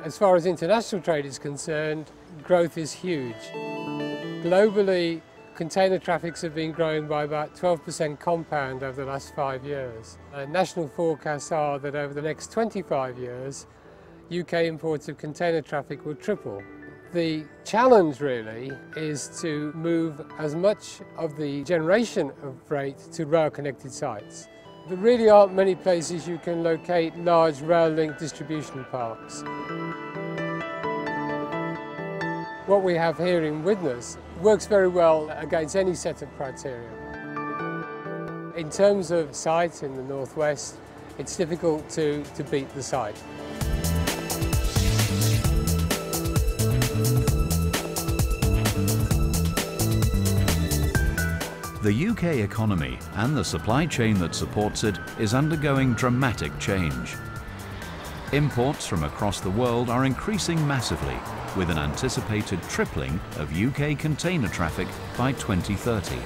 As far as international trade is concerned, growth is huge. Globally, container traffics have been growing by about 12% compound over the last 5 years. National forecasts are that over the next 25 years, UK imports of container traffic will triple. The challenge really is to move as much of the generation of freight to rail-connected sites. There really aren't many places you can locate large rail-linked distribution parks. What we have here in Widnes works very well against any set of criteria. In terms of site in the northwest, it's difficult to beat the site. The UK economy and the supply chain that supports it is undergoing dramatic change. Imports from across the world are increasing massively, with an anticipated tripling of UK container traffic by 2030.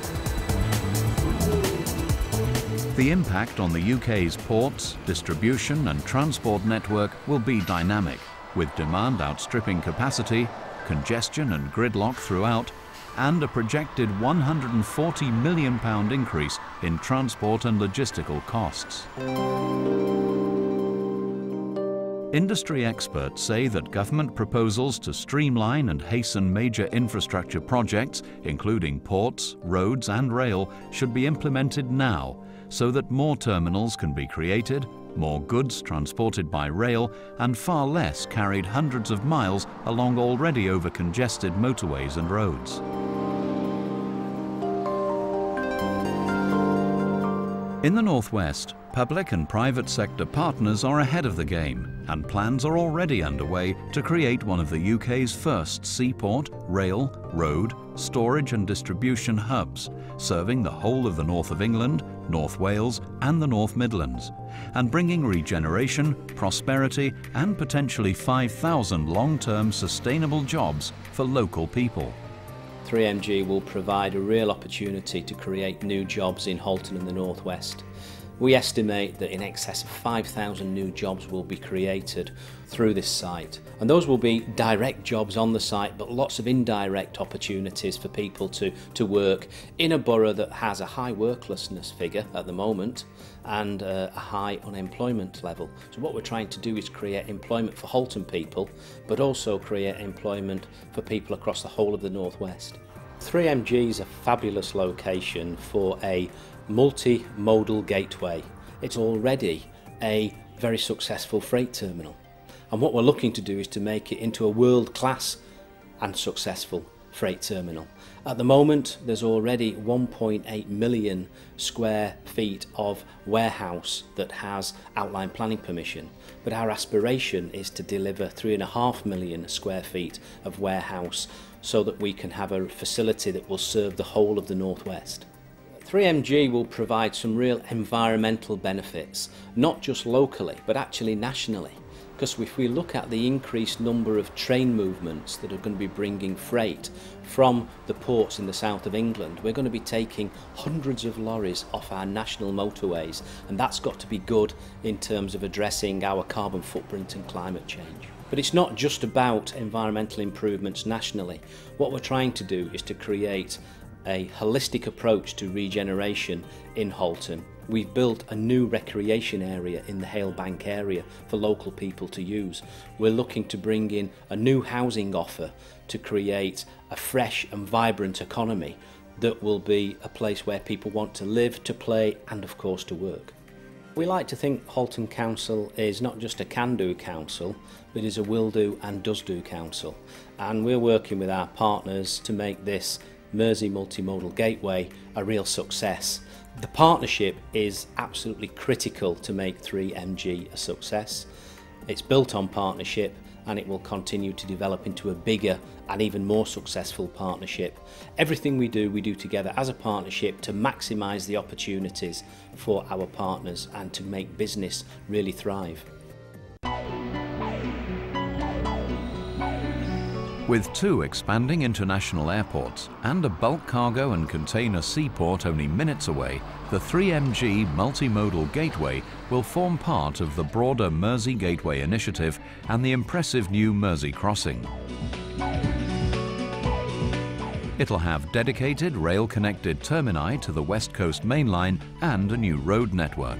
The impact on the UK's ports, distribution and transport network will be dynamic, with demand outstripping capacity, congestion and gridlock throughout, and a projected £140 million increase in transport and logistical costs. Industry experts say that government proposals to streamline and hasten major infrastructure projects, including ports, roads and rail, should be implemented now, so that more terminals can be created, more goods transported by rail, and far less carried hundreds of miles along already over-congested motorways and roads. In the northwest, public and private sector partners are ahead of the game, and plans are already underway to create one of the UK's first seaport, rail, road, storage and distribution hubs, serving the whole of the north of England, North Wales and the North Midlands, and bringing regeneration, prosperity and potentially 5,000 long-term sustainable jobs for local people. 3MG will provide a real opportunity to create new jobs in Halton and the northwest. We estimate that in excess of 5,000 new jobs will be created through this site, and those will be direct jobs on the site, but lots of indirect opportunities for people to work in a borough that has a high worklessness figure at the moment and a high unemployment level. So what we're trying to do is create employment for Halton people, but also create employment for people across the whole of the northwest. 3MG is a fabulous location for a multimodal gateway. It's already a very successful freight terminal, and what we're looking to do is to make it into a world-class and successful freight terminal. At the moment there's already 1.8 million square feet of warehouse that has outline planning permission, but our aspiration is to deliver 3.5 million square feet of warehouse so that we can have a facility that will serve the whole of the northwest. 3MG will provide some real environmental benefits, not just locally but actually nationally, because if we look at the increased number of train movements that are going to be bringing freight from the ports in the south of England, we're going to be taking hundreds of lorries off our national motorways, and that's got to be good in terms of addressing our carbon footprint and climate change. But it's not just about environmental improvements nationally. What we're trying to do is to create a holistic approach to regeneration in Halton. We've built a new recreation area in the Hale Bank area for local people to use. We're looking to bring in a new housing offer to create a fresh and vibrant economy that will be a place where people want to live, to play and of course to work. We like to think Halton Council is not just a can-do council, but is a will-do and does-do council, and we're working with our partners to make this Mersey Multimodal Gateway a real success. The partnership is absolutely critical to make 3MG a success. It's built on partnership and it will continue to develop into a bigger and even more successful partnership. Everything we do together as a partnership to maximise the opportunities for our partners and to make business really thrive. With 2 expanding international airports and a bulk cargo and container seaport only minutes away, the 3MG Multimodal Gateway will form part of the broader Mersey Gateway initiative and the impressive new Mersey crossing. It'll have dedicated rail-connected termini to the West Coast Main Line and a new road network.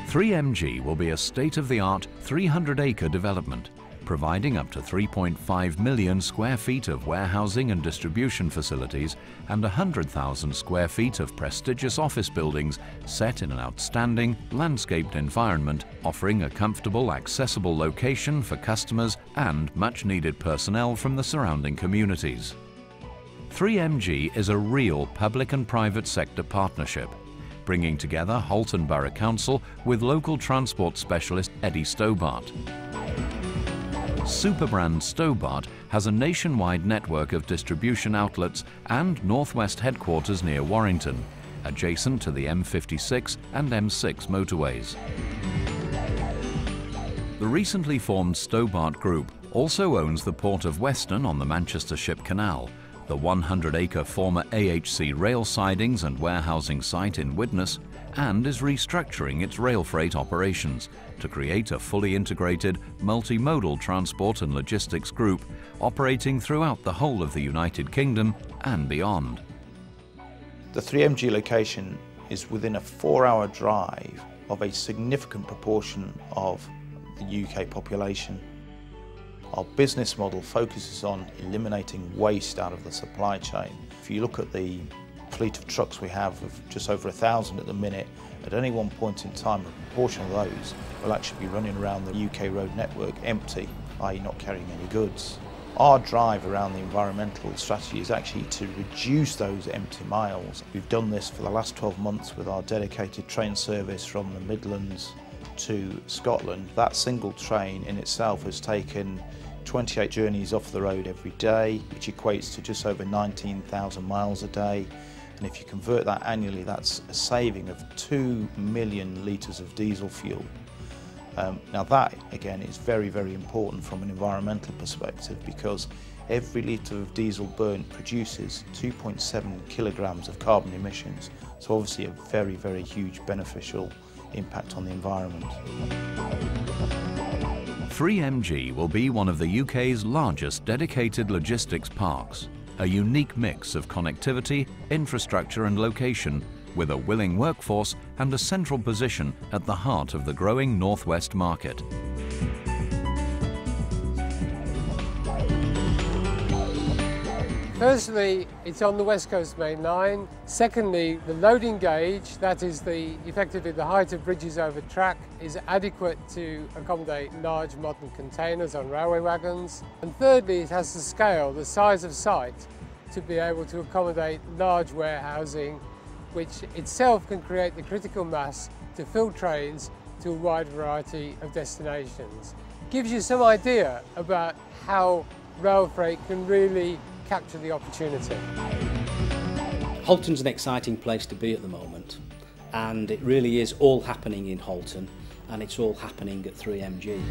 3MG will be a state-of-the-art 300-acre development, providing up to 3.5 million square feet of warehousing and distribution facilities and 100,000 square feet of prestigious office buildings set in an outstanding, landscaped environment, offering a comfortable, accessible location for customers and much-needed personnel from the surrounding communities. 3MG is a real public and private sector partnership, bringing together Halton Borough Council with local transport specialist Eddie Stobart. Superbrand Stobart has a nationwide network of distribution outlets and northwest headquarters near Warrington, adjacent to the M56 and M6 motorways. The recently formed Stobart Group also owns the Port of Weston on the Manchester Ship Canal, the 100-acre former AHC rail sidings and warehousing site in Widnes, and is restructuring its rail freight operations to create a fully integrated multimodal transport and logistics group operating throughout the whole of the United Kingdom and beyond. The 3MG location is within a 4-hour drive of a significant proportion of the UK population. Our business model focuses on eliminating waste out of the supply chain. If you look at the fleet of trucks we have of just over 1,000 at the minute, at any one point in time a proportion of those will actually be running around the UK road network empty, i.e. not carrying any goods. Our drive around the environmental strategy is actually to reduce those empty miles. We've done this for the last 12 months with our dedicated train service from the Midlands to Scotland. That single train in itself has taken 28 journeys off the road every day, which equates to just over 19,000 miles a day. And if you convert that annually, that's a saving of 2 million litres of diesel fuel. Now that, again, is very, very important from an environmental perspective, because every litre of diesel burnt produces 2.7 kilograms of carbon emissions. So obviously a very, very huge beneficial impact on the environment. 3MG will be one of the UK's largest dedicated logistics parks, a unique mix of connectivity, infrastructure and location, with a willing workforce and a central position at the heart of the growing northwest market. Firstly, it's on the West Coast Main Line. Secondly, the loading gauge, that is effectively the height of bridges over track, is adequate to accommodate large modern containers on railway wagons. And thirdly, it has the scale, the size of site, to be able to accommodate large warehousing, which itself can create the critical mass to fill trains to a wide variety of destinations. Gives you some idea about how rail freight can really capture the opportunity. Halton's an exciting place to be at the moment, and it really is all happening in Halton, and it's all happening at 3MG.